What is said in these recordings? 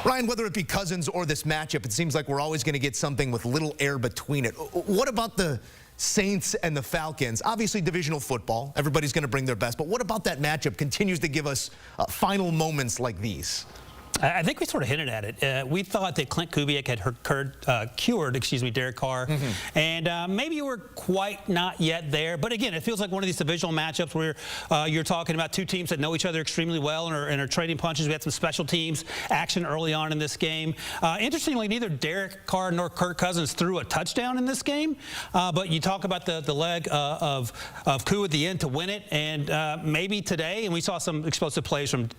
Ryan, whether it be Cousins or this matchup, it seems like we're always going to get something with little air between it. What about the Saints and the Falcons? Obviously, divisional football. Everybody's going to bring their best. But what about that matchup continues to give us final moments like these? I think we sort of hinted at it. We thought that Clint Kubiak had cured Derek Carr, and maybe we're quite not yet there. But again, it feels like one of these divisional matchups where you're talking about two teams that know each other extremely well and are trading punches. We had some special teams action early on in this game. Interestingly, neither Derek Carr nor Kirk Cousins threw a touchdown in this game. But you talk about the leg of Koo at the end to win it, and maybe today, and we saw some explosive plays from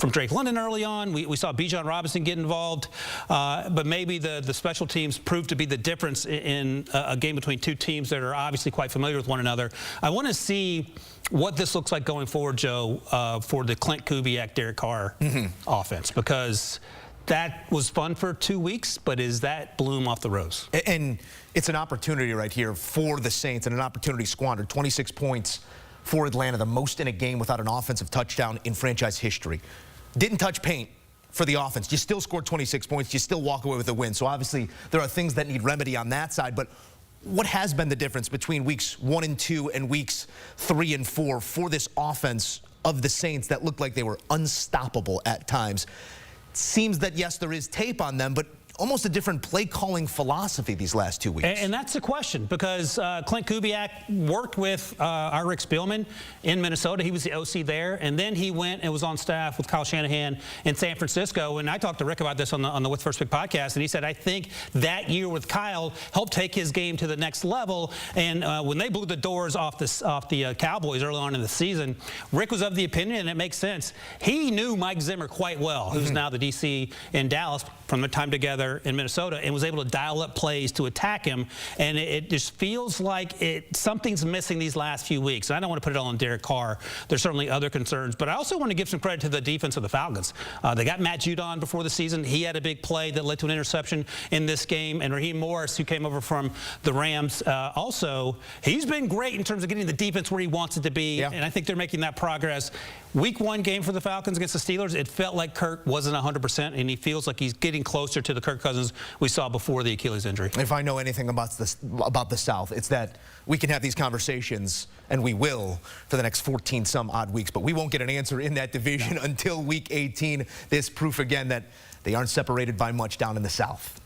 Drake London early on. We saw Bijan Robinson get involved, but maybe the special teams proved to be the difference in a game between two teams that are obviously quite familiar with one another. I want to see what this looks like going forward, Joe, for the Clint Kubiak, Derek Carr offense, because that was fun for 2 weeks, but is that bloom off the rose? And it's an opportunity right here for the Saints, and an opportunity squandered. 26 points for Atlanta, the most in a game without an offensive touchdown in franchise history. Didn't touch paint for the offense. You still scored 26 points. You still walk away with a win. So obviously there are things that need remedy on that side. But what has been the difference between weeks 1 and 2 and weeks 3 and 4 for this offense of the Saints that looked like they were unstoppable at times? It seems that, yes, there is tape on them, but almost a different play-calling philosophy these last 2 weeks. And that's the question, because Clint Kubiak worked with our Rick Spielman in Minnesota. He was the OC there, and then he went and was on staff with Kyle Shanahan in San Francisco. And I talked to Rick about this on the With First Pick podcast, and he said, I think that year with Kyle helped take his game to the next level. And when they blew the doors off the Cowboys early on in the season, Rick was of the opinion, and it makes sense, he knew Mike Zimmer quite well, who's now the DC in Dallas, from their time together in Minnesota, and was able to dial up plays to attack him. And it just feels like something's missing these last few weeks. And I don't want to put it all on Derek Carr. There's certainly other concerns, but I also want to give some credit to the defense of the Falcons. They got Matt Judon before the season. He had a big play that led to an interception in this game. And Raheem Morris, who came over from the Rams, also, he's been great in terms of getting the defense where he wants it to be. Yeah. And I think they're making that progress. Week 1 game for the Falcons against the Steelers, it felt like Kirk wasn't 100%, and he feels like he's getting closer to the Kirk Cousins we saw before the Achilles injury. If I know anything about the South, it's that we can have these conversations, and we will, for the next 14-some-odd weeks, but we won't get an answer in that division until Week 18. This proof again that they aren't separated by much down in the South.